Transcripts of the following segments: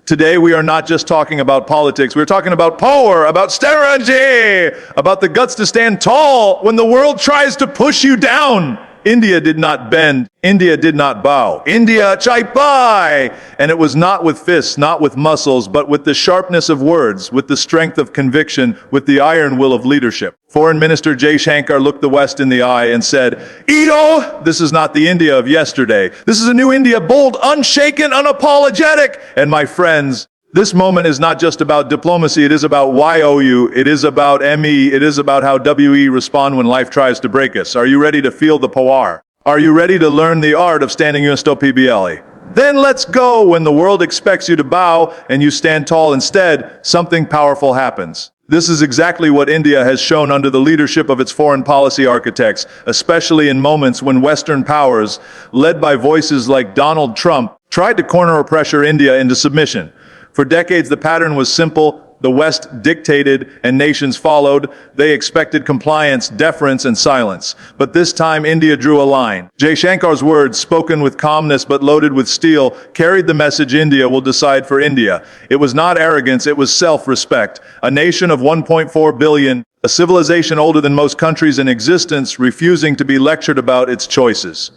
Today, we are not just talking about politics. We're talking about power, about strategy, about the guts to stand tall when the world tries to push you down. India did not bend. India did not bow. India chai pai. And it was not with fists, not with muscles, but with the sharpness of words, with the strength of conviction, with the iron will of leadership. Foreign Minister Jaishankar looked the West in the eye and said, "Ito, this is not the India of yesterday. This is a new India, bold, unshaken, unapologetic." And my friends, this moment is not just about diplomacy, it is about YOU, it is about ME, it is about how WE respond when life tries to break us. Are you ready to feel the power? Are you ready to learn the art of standing USTO PBLE? Then let's go. When the world expects you to bow and you stand tall instead, something powerful happens. This is exactly what India has shown under the leadership of its foreign policy architects, especially in moments when Western powers, led by voices like Donald Trump, tried to corner or pressure India into submission. For decades, the pattern was simple. The West dictated and nations followed. They expected compliance, deference, and silence. But this time, India drew a line. Jaishankar's words, spoken with calmness but loaded with steel, carried the message India will decide for India. It was not arrogance, it was self-respect. A nation of 1.4 billion, a civilization older than most countries in existence, refusing to be lectured about its choices.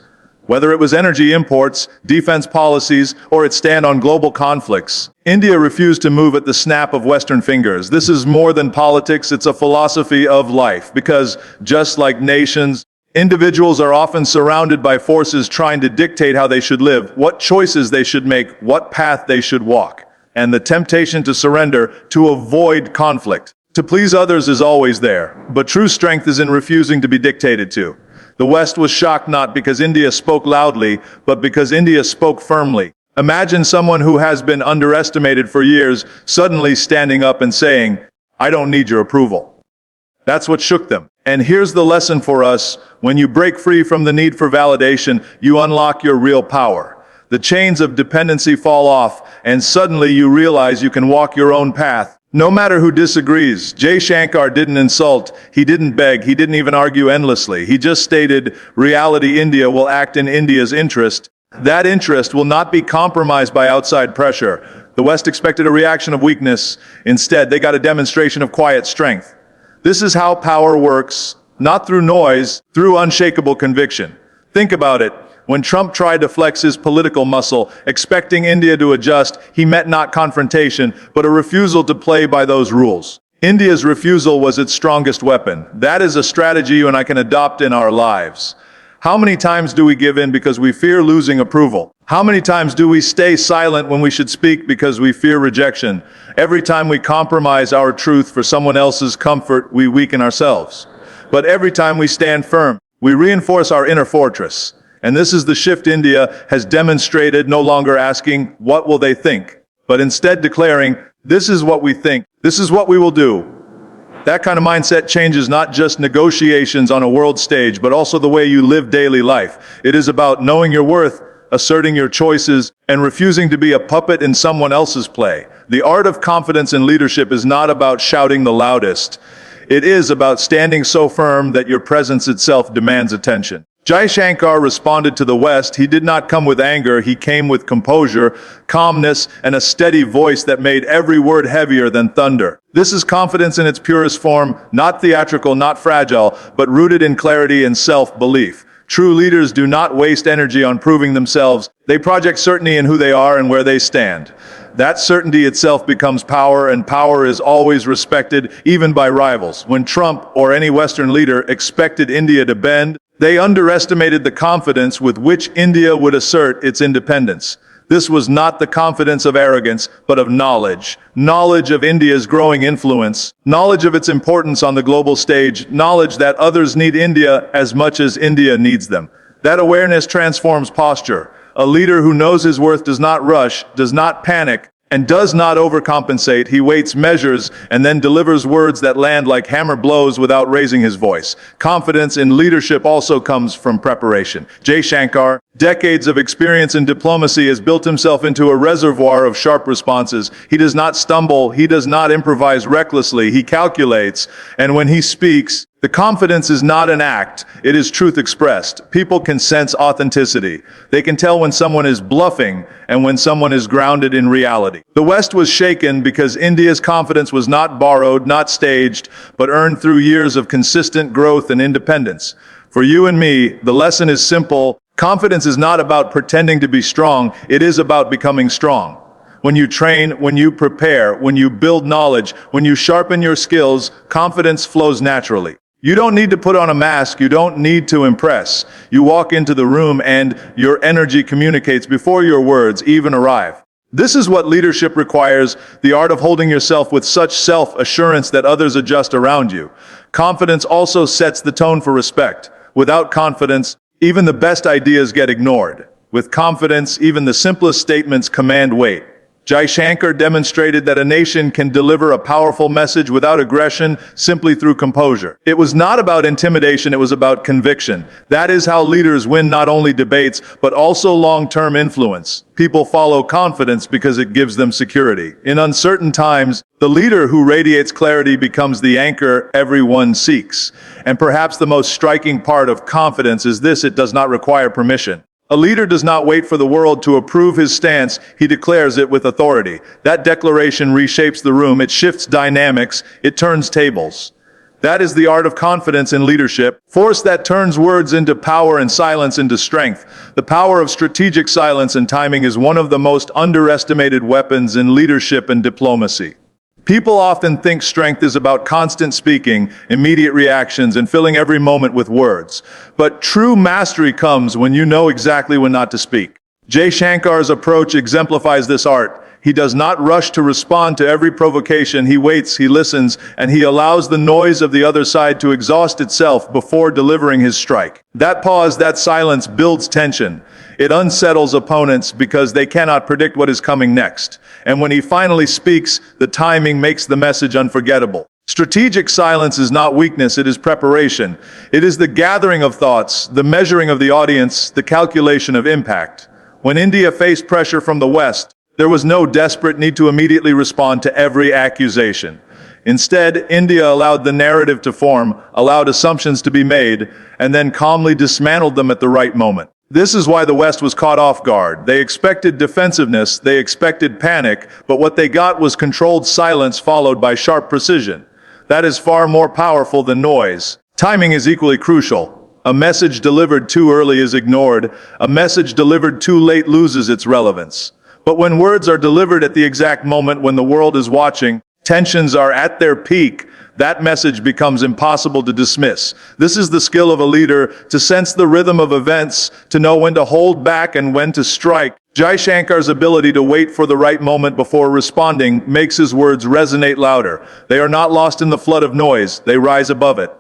Whether it was energy imports, defense policies, or its stand on global conflicts, India refused to move at the snap of Western fingers. This is more than politics, it's a philosophy of life. Because just like nations, individuals are often surrounded by forces trying to dictate how they should live, what choices they should make, what path they should walk. And the temptation to surrender, to avoid conflict, to please others is always there. But true strength is in refusing to be dictated to. The West was shocked not because India spoke loudly, but because India spoke firmly. Imagine someone who has been underestimated for years suddenly standing up and saying, "I don't need your approval." That's what shook them. And here's the lesson for us. When you break free from the need for validation, you unlock your real power. The chains of dependency fall off, and suddenly you realize you can walk your own path. No matter who disagrees. Jaishankar didn't insult, he didn't beg, he didn't even argue endlessly. He just stated, reality India will act in India's interest. That interest will not be compromised by outside pressure. The West expected a reaction of weakness. Instead, they got a demonstration of quiet strength. This is how power works, not through noise, through unshakable conviction. Think about it. When Trump tried to flex his political muscle, expecting India to adjust, he met not confrontation, but a refusal to play by those rules. India's refusal was its strongest weapon. That is a strategy you and I can adopt in our lives. How many times do we give in because we fear losing approval? How many times do we stay silent when we should speak because we fear rejection? Every time we compromise our truth for someone else's comfort, we weaken ourselves. But every time we stand firm, we reinforce our inner fortress. And this is the shift India has demonstrated, no longer asking, what will they think? But instead declaring, this is what we think, this is what we will do. That kind of mindset changes not just negotiations on a world stage, but also the way you live daily life. It is about knowing your worth, asserting your choices, and refusing to be a puppet in someone else's play. The art of confidence in leadership is not about shouting the loudest. It is about standing so firm that your presence itself demands attention. Jaishankar responded to the West. He did not come with anger, he came with composure, calmness, and a steady voice that made every word heavier than thunder. This is confidence in its purest form, not theatrical, not fragile, but rooted in clarity and self-belief. True leaders do not waste energy on proving themselves. They project certainty in who they are and where they stand. That certainty itself becomes power, and power is always respected, even by rivals. When Trump or any Western leader expected India to bend, they underestimated the confidence with which India would assert its independence. This was not the confidence of arrogance, but of knowledge. Knowledge of India's growing influence, knowledge of its importance on the global stage, knowledge that others need India as much as India needs them. That awareness transforms posture. A leader who knows his worth does not rush, does not panic, and does not overcompensate. He waits, measures, and then delivers words that land like hammer blows without raising his voice. Confidence in leadership also comes from preparation. Jaishankar, Decades of experience in diplomacy has built himself into a reservoir of sharp responses. He does not stumble, he does not improvise recklessly, he calculates, and when he speaks, the confidence is not an act, it is truth expressed. People can sense authenticity. They can tell when someone is bluffing and when someone is grounded in reality. The West was shaken because India's confidence was not borrowed, not staged, but earned through years of consistent growth and independence. For you and me, the lesson is simple. Confidence is not about pretending to be strong, it is about becoming strong. When you train, when you prepare, when you build knowledge, when you sharpen your skills, confidence flows naturally. You don't need to put on a mask, you don't need to impress. You walk into the room and your energy communicates before your words even arrive. This is what leadership requires, the art of holding yourself with such self-assurance that others adjust around you. Confidence also sets the tone for respect. Without confidence, even the best ideas get ignored. With confidence, even the simplest statements command weight. Jaishankar demonstrated that a nation can deliver a powerful message without aggression simply through composure. It was not about intimidation, it was about conviction. That is how leaders win not only debates, but also long-term influence. People follow confidence because it gives them security. In uncertain times, the leader who radiates clarity becomes the anchor everyone seeks. And perhaps the most striking part of confidence is this: it does not require permission. A leader does not wait for the world to approve his stance, he declares it with authority. That declaration reshapes the room, it shifts dynamics, it turns tables. That is the art of confidence in leadership, force that turns words into power and silence into strength. The power of strategic silence and timing is one of the most underestimated weapons in leadership and diplomacy. People often think strength is about constant speaking, immediate reactions, and filling every moment with words. But true mastery comes when you know exactly when not to speak. Jaishankar's approach exemplifies this art. He does not rush to respond to every provocation. He waits, he listens, and he allows the noise of the other side to exhaust itself before delivering his strike. That pause, that silence builds tension. It unsettles opponents because they cannot predict what is coming next. And when he finally speaks, the timing makes the message unforgettable. Strategic silence is not weakness, it is preparation. It is the gathering of thoughts, the measuring of the audience, the calculation of impact. When India faced pressure from the West, there was no desperate need to immediately respond to every accusation. Instead, India allowed the narrative to form, allowed assumptions to be made, and then calmly dismantled them at the right moment. This is why the West was caught off guard. They expected defensiveness, they expected panic, but what they got was controlled silence followed by sharp precision. That is far more powerful than noise. Timing is equally crucial. A message delivered too early is ignored. A message delivered too late loses its relevance. But when words are delivered at the exact moment when the world is watching, tensions are at their peak, that message becomes impossible to dismiss. This is the skill of a leader, to sense the rhythm of events, to know when to hold back and when to strike. Jaishankar's ability to wait for the right moment before responding makes his words resonate louder. They are not lost in the flood of noise, they rise above it.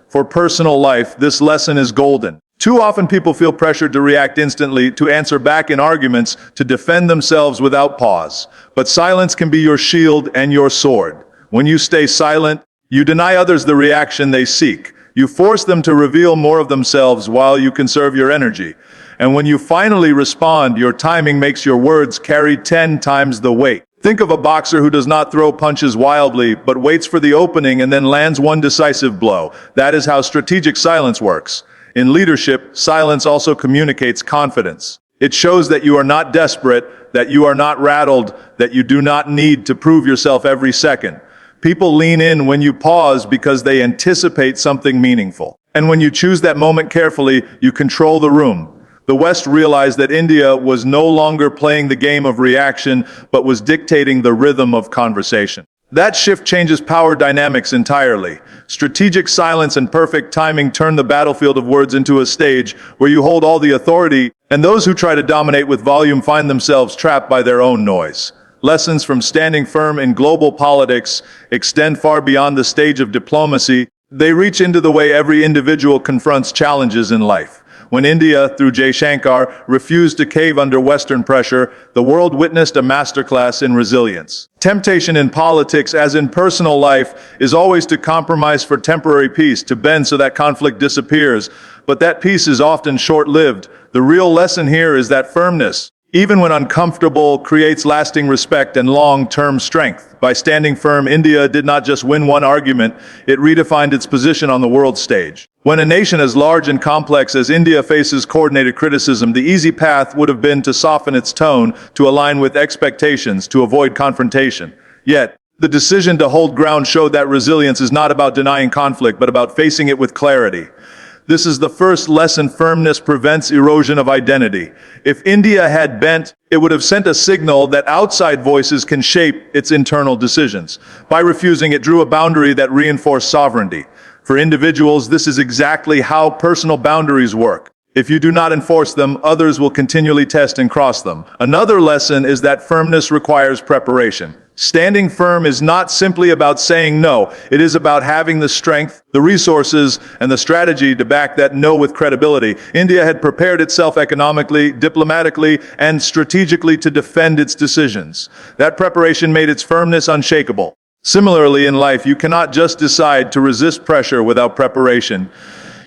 For personal life, this lesson is golden. Too often people feel pressured to react instantly, to answer back in arguments, to defend themselves without pause. But silence can be your shield and your sword. When you stay silent, you deny others the reaction they seek. You force them to reveal more of themselves while you conserve your energy. And when you finally respond, your timing makes your words carry 10 times the weight. Think of a boxer who does not throw punches wildly, but waits for the opening and then lands one decisive blow. That is how strategic silence works. In leadership, silence also communicates confidence. It shows that you are not desperate, that you are not rattled, that you do not need to prove yourself every second. People lean in when you pause because they anticipate something meaningful. And when you choose that moment carefully, you control the room. The West realized that India was no longer playing the game of reaction, but was dictating the rhythm of conversation. That shift changes power dynamics entirely. Strategic silence and perfect timing turn the battlefield of words into a stage where you hold all the authority, and those who try to dominate with volume find themselves trapped by their own noise. Lessons from standing firm in global politics extend far beyond the stage of diplomacy. They reach into the way every individual confronts challenges in life. When India, through Jaishankar, refused to cave under Western pressure, the world witnessed a masterclass in resilience. Temptation in politics, as in personal life, is always to compromise for temporary peace, to bend so that conflict disappears. But that peace is often short-lived. The real lesson here is that firmness, even when uncomfortable, creates lasting respect and long-term strength. By standing firm, India did not just win one argument, it redefined its position on the world stage. When a nation as large and complex as India faces coordinated criticism, the easy path would have been to soften its tone, to align with expectations, to avoid confrontation. Yet, the decision to hold ground showed that resilience is not about denying conflict, but about facing it with clarity. This is the first lesson: firmness prevents erosion of identity. If India had bent, it would have sent a signal that outside voices can shape its internal decisions. By refusing, it drew a boundary that reinforced sovereignty. For individuals, this is exactly how personal boundaries work. If you do not enforce them, others will continually test and cross them. Another lesson is that firmness requires preparation. Standing firm is not simply about saying no. It is about having the strength, the resources, and the strategy to back that no with credibility. India had prepared itself economically, diplomatically, and strategically to defend its decisions. That preparation made its firmness unshakable. Similarly, in life, you cannot just decide to resist pressure without preparation.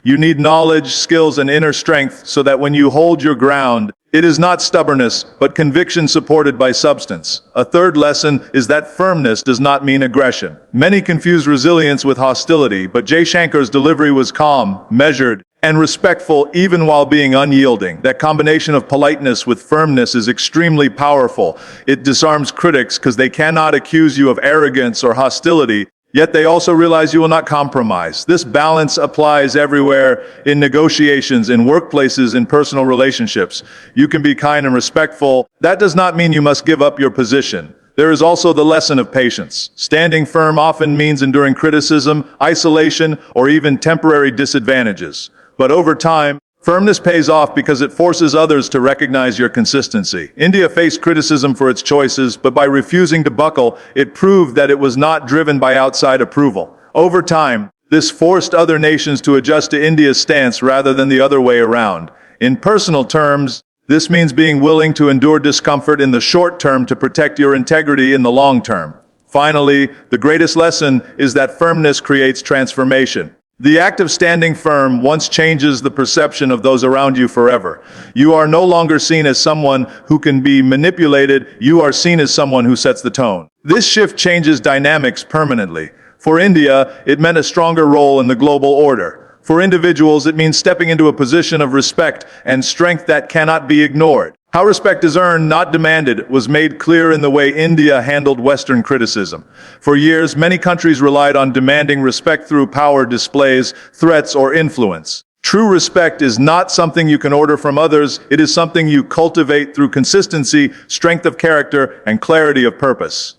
You need knowledge, skills, and inner strength so that when you hold your ground, it is not stubbornness, but conviction supported by substance. A third lesson is that firmness does not mean aggression. Many confuse resilience with hostility, but Jaishankar's delivery was calm, measured, and respectful even while being unyielding. That combination of politeness with firmness is extremely powerful. It disarms critics because they cannot accuse you of arrogance or hostility. Yet they also realize you will not compromise. This balance applies everywhere: in negotiations, in workplaces, in personal relationships. You can be kind and respectful. That does not mean you must give up your position. There is also the lesson of patience. Standing firm often means enduring criticism, isolation, or even temporary disadvantages. But over time, firmness pays off because it forces others to recognize your consistency. India faced criticism for its choices, but by refusing to buckle, it proved that it was not driven by outside approval. Over time, this forced other nations to adjust to India's stance rather than the other way around. In personal terms, this means being willing to endure discomfort in the short term to protect your integrity in the long term. Finally, the greatest lesson is that firmness creates transformation. The act of standing firm once changes the perception of those around you forever. You are no longer seen as someone who can be manipulated. You are seen as someone who sets the tone. This shift changes dynamics permanently. For India, it meant a stronger role in the global order. For individuals, it means stepping into a position of respect and strength that cannot be ignored. How respect is earned, not demanded, was made clear in the way India handled Western criticism. For years, many countries relied on demanding respect through power displays, threats, or influence. True respect is not something you can order from others. It is something you cultivate through consistency, strength of character, and clarity of purpose.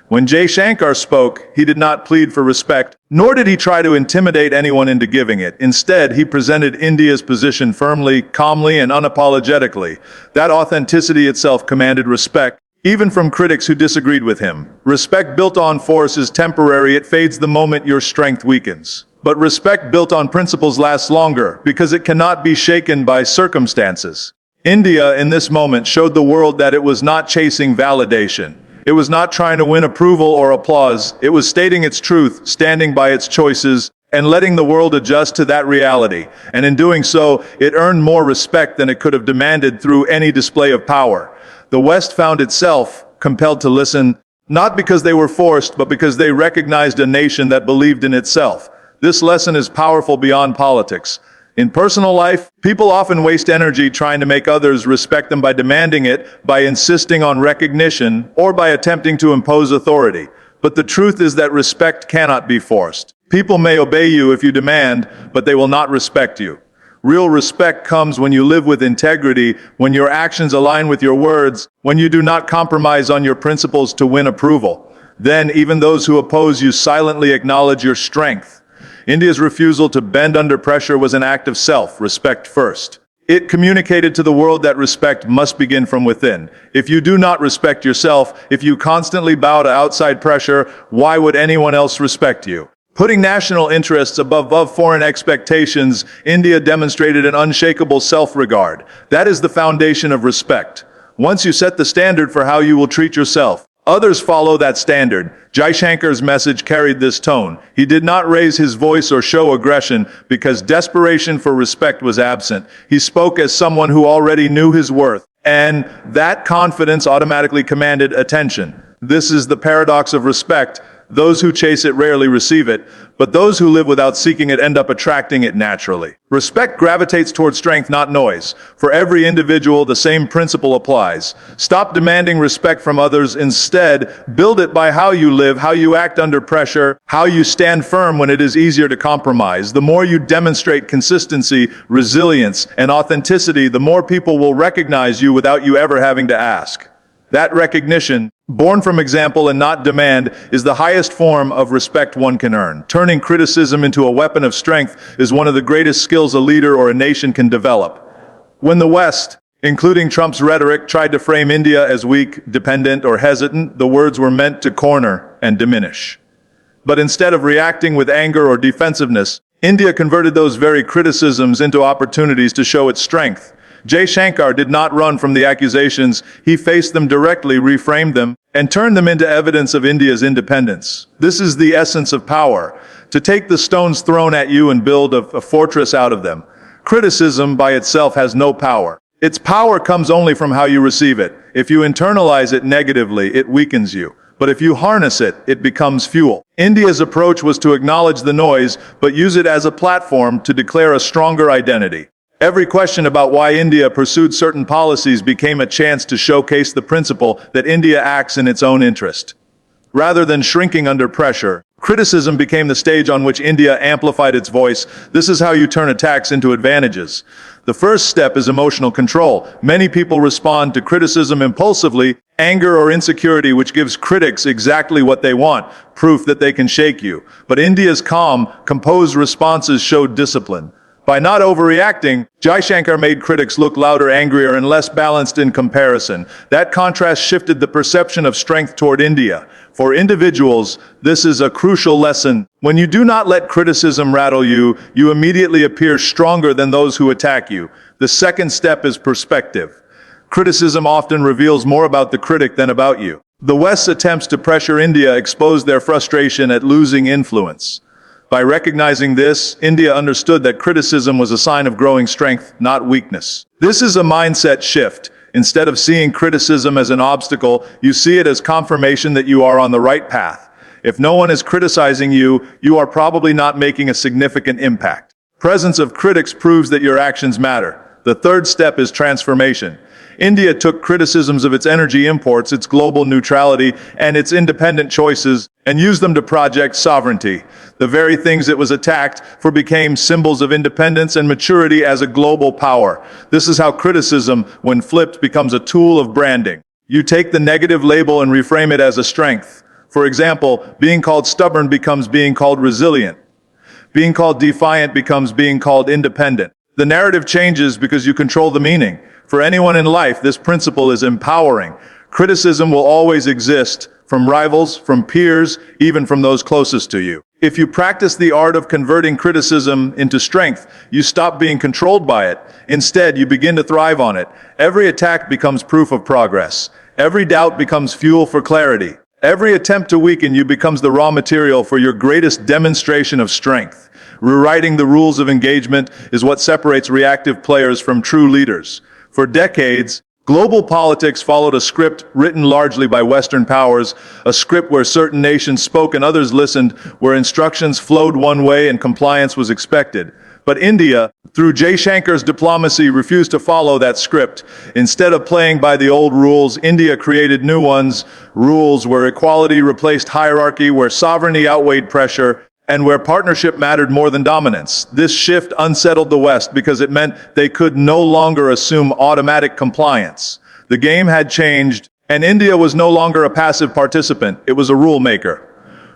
When Jaishankar spoke, he did not plead for respect, nor did he try to intimidate anyone into giving it. Instead, he presented India's position firmly, calmly, and unapologetically. That authenticity itself commanded respect, even from critics who disagreed with him. Respect built on force is temporary. It fades the moment your strength weakens. But respect built on principles lasts longer, because it cannot be shaken by circumstances. India, in this moment, showed the world that it was not chasing validation. It was not trying to win approval or applause. It was stating its truth, standing by its choices, and letting the world adjust to that reality. And in doing so, it earned more respect than it could have demanded through any display of power. The West found itself compelled to listen, not because they were forced, but because they recognized a nation that believed in itself. This lesson is powerful beyond politics. In personal life, people often waste energy trying to make others respect them by demanding it, by insisting on recognition, or by attempting to impose authority. But the truth is that respect cannot be forced. People may obey you if you demand, but they will not respect you. Real respect comes when you live with integrity, when your actions align with your words, when you do not compromise on your principles to win approval. Then even those who oppose you silently acknowledge your strength. India's refusal to bend under pressure was an act of self-respect first. It communicated to the world that respect must begin from within. If you do not respect yourself, if you constantly bow to outside pressure, why would anyone else respect you? Putting national interests above foreign expectations, India demonstrated an unshakable self-regard. That is the foundation of respect. Once you set the standard for how you will treat yourself, Others follow that standard. Jaishankar's message carried this tone. He did not raise his voice or show aggression because desperation for respect was absent. He spoke as someone who already knew his worth, and that confidence automatically commanded attention. This is the paradox of respect. Those who chase it rarely receive it, but those who live without seeking it end up attracting it naturally. Respect gravitates toward strength, not noise. For every individual, the same principle applies. Stop demanding respect from others. Instead, build it by how you live, how you act under pressure, how you stand firm when it is easier to compromise. The more you demonstrate consistency, resilience, and authenticity, the more people will recognize you without you ever having to ask. That recognition, born from example and not demand, is the highest form of respect one can earn. Turning criticism into a weapon of strength is one of the greatest skills a leader or a nation can develop. When the West, including Trump's rhetoric, tried to frame India as weak, dependent, or hesitant, the words were meant to corner and diminish. But instead of reacting with anger or defensiveness, India converted those very criticisms into opportunities to show its strength. Jaishankar did not run from the accusations. He faced them directly, reframed them, and turned them into evidence of India's independence. This is the essence of power, to take the stones thrown at you and build a fortress out of them. Criticism by itself has no power. Its power comes only from how you receive it. If you internalize it negatively, it weakens you. But if you harness it, it becomes fuel. India's approach was to acknowledge the noise, but use it as a platform to declare a stronger identity. Every question about why India pursued certain policies became a chance to showcase the principle that India acts in its own interest. Rather than shrinking under pressure, criticism became the stage on which India amplified its voice. This is how you turn attacks into advantages. The first step is emotional control. Many people respond to criticism impulsively, anger or insecurity, which gives critics exactly what they want, proof that they can shake you. But India's calm, composed responses showed discipline. By not overreacting, Jaishankar made critics look louder, angrier, and less balanced in comparison. That contrast shifted the perception of strength toward India. For individuals, this is a crucial lesson. When you do not let criticism rattle you, you immediately appear stronger than those who attack you. The second step is perspective. Criticism often reveals more about the critic than about you. The West's attempts to pressure India exposed their frustration at losing influence. By recognizing this, India understood that criticism was a sign of growing strength, not weakness. This is a mindset shift. Instead of seeing criticism as an obstacle, you see it as confirmation that you are on the right path. If no one is criticizing you, you are probably not making a significant impact. Presence of critics proves that your actions matter. The third step is transformation. India took criticisms of its energy imports, its global neutrality, and its independent choices, and used them to project sovereignty. The very things it was attacked for became symbols of independence and maturity as a global power. This is how criticism, when flipped, becomes a tool of branding. You take the negative label and reframe it as a strength. For example, being called stubborn becomes being called resilient. Being called defiant becomes being called independent. The narrative changes because you control the meaning. For anyone in life, this principle is empowering. Criticism will always exist, from rivals, from peers, even from those closest to you. If you practice the art of converting criticism into strength, you stop being controlled by it. Instead, you begin to thrive on it. Every attack becomes proof of progress. Every doubt becomes fuel for clarity. Every attempt to weaken you becomes the raw material for your greatest demonstration of strength. Rewriting the rules of engagement is what separates reactive players from true leaders. For decades, global politics followed a script written largely by Western powers, a script where certain nations spoke and others listened, where instructions flowed one way and compliance was expected. But India, through Jaishankar's diplomacy, refused to follow that script. Instead of playing by the old rules, India created new ones, rules where equality replaced hierarchy, where sovereignty outweighed pressure, and where partnership mattered more than dominance. This shift unsettled the West because it meant they could no longer assume automatic compliance. The game had changed, and India was no longer a passive participant, it was a rule maker.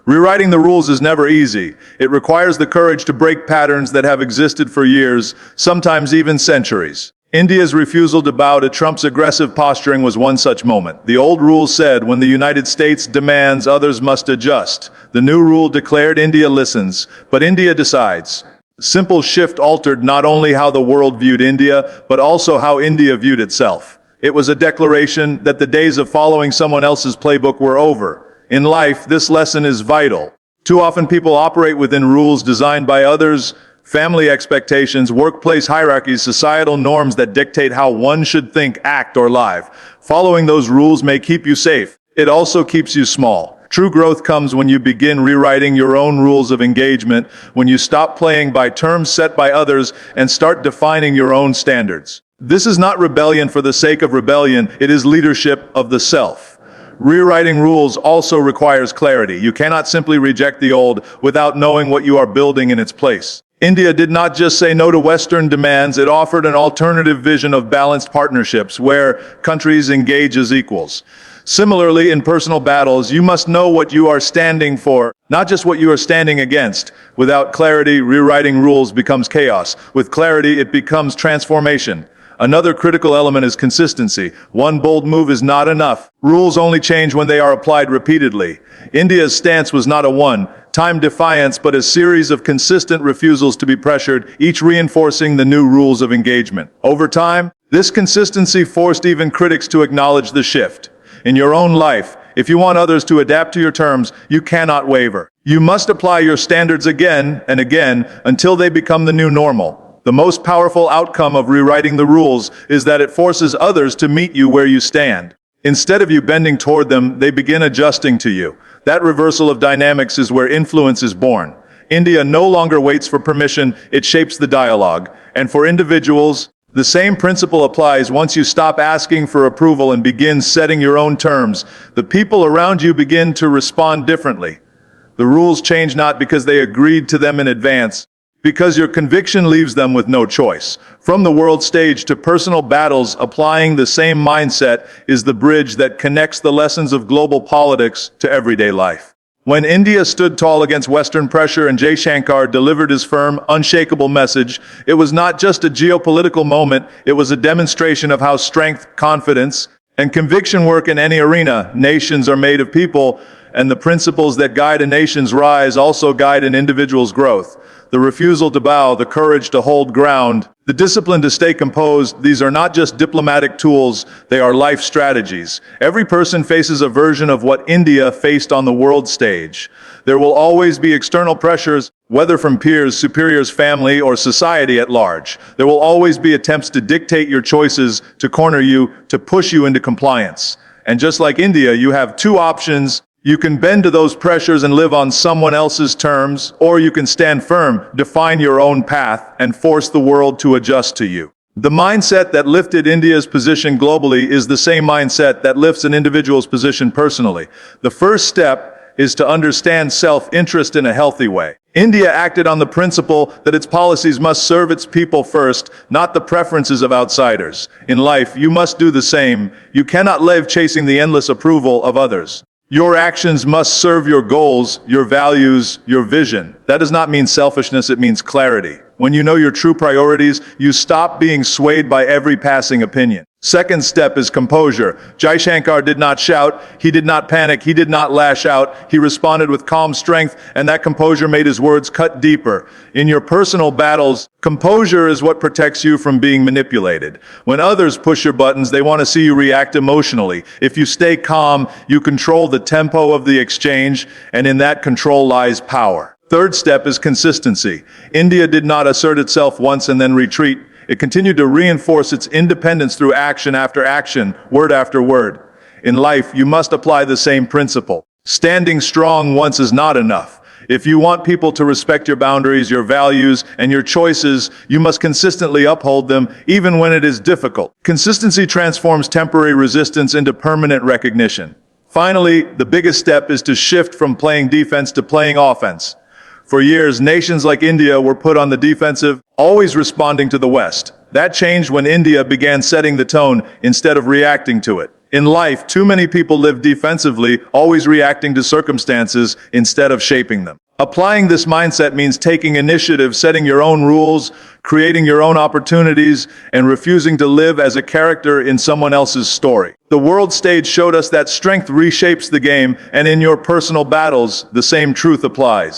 Rewriting the rules is never easy. It requires the courage to break patterns that have existed for years, sometimes even centuries. India's refusal to bow to Trump's aggressive posturing was one such moment. The old rule said, when the United States demands, others must adjust. The new rule declared India listens, but India decides. Simple shift altered not only how the world viewed India, but also how India viewed itself. It was a declaration that the days of following someone else's playbook were over. In life, this lesson is vital. Too often people operate within rules designed by others, family expectations, workplace hierarchies, societal norms that dictate how one should think, act, or live. Following those rules may keep you safe. It also keeps you small. True growth comes when you begin rewriting your own rules of engagement, when you stop playing by terms set by others and start defining your own standards. This is not rebellion for the sake of rebellion, it is leadership of the self. Rewriting rules also requires clarity. You cannot simply reject the old without knowing what you are building in its place. India did not just say no to Western demands, it offered an alternative vision of balanced partnerships where countries engage as equals. Similarly, in personal battles, you must know what you are standing for, not just what you are standing against. Without clarity, rewriting rules becomes chaos. With clarity, it becomes transformation. Another critical element is consistency. One bold move is not enough. Rules only change when they are applied repeatedly. India's stance was not a one-time defiance, but a series of consistent refusals to be pressured, each reinforcing the new rules of engagement. Over time, this consistency forced even critics to acknowledge the shift. In your own life, if you want others to adapt to your terms, you cannot waver. You must apply your standards again and again until they become the new normal. The most powerful outcome of rewriting the rules is that it forces others to meet you where you stand. Instead of you bending toward them, they begin adjusting to you. That reversal of dynamics is where influence is born. India no longer waits for permission, it shapes the dialogue. And for individuals, the same principle applies. Once you stop asking for approval and begin setting your own terms, the people around you begin to respond differently. The rules change not because they agreed to them in advance, because your conviction leaves them with no choice. From the world stage to personal battles, applying the same mindset is the bridge that connects the lessons of global politics to everyday life. When India stood tall against Western pressure and Jaishankar delivered his firm, unshakable message, it was not just a geopolitical moment, it was a demonstration of how strength, confidence, and conviction work in any arena. Nations are made of people, and the principles that guide a nation's rise also guide an individual's growth. The refusal to bow, the courage to hold ground, the discipline to stay composed, these are not just diplomatic tools, they are life strategies. Every person faces a version of what India faced on the world stage. There will always be external pressures, whether from peers, superiors, family, or society at large. There will always be attempts to dictate your choices, to corner you, to push you into compliance. And just like India, you have two options. You can bend to those pressures and live on someone else's terms, or you can stand firm, define your own path, and force the world to adjust to you. The mindset that lifted India's position globally is the same mindset that lifts an individual's position personally. The first step is to understand self-interest in a healthy way. India acted on the principle that its policies must serve its people first, not the preferences of outsiders. In life, you must do the same. You cannot live chasing the endless approval of others. Your actions must serve your goals, your values, your vision. That does not mean selfishness, it means clarity. When you know your true priorities, you stop being swayed by every passing opinion. Second step is composure. Jaishankar did not shout, he did not panic, he did not lash out. He responded with calm strength, and that composure made his words cut deeper. In your personal battles, composure is what protects you from being manipulated. When others push your buttons, they want to see you react emotionally. If you stay calm, you control the tempo of the exchange, and in that control lies power. Third step is consistency. India did not assert itself once and then retreat. It continued to reinforce its independence through action after action, word after word. In life, you must apply the same principle. Standing strong once is not enough. If you want people to respect your boundaries, your values, and your choices, you must consistently uphold them, even when it is difficult. Consistency transforms temporary resistance into permanent recognition. Finally, the biggest step is to shift from playing defense to playing offense. For years, nations like India were put on the defensive, always responding to the West. That changed when India began setting the tone instead of reacting to it. In life, too many people live defensively, always reacting to circumstances instead of shaping them. Applying this mindset means taking initiative, setting your own rules, creating your own opportunities, and refusing to live as a character in someone else's story. The world stage showed us that strength reshapes the game, and in your personal battles, the same truth applies.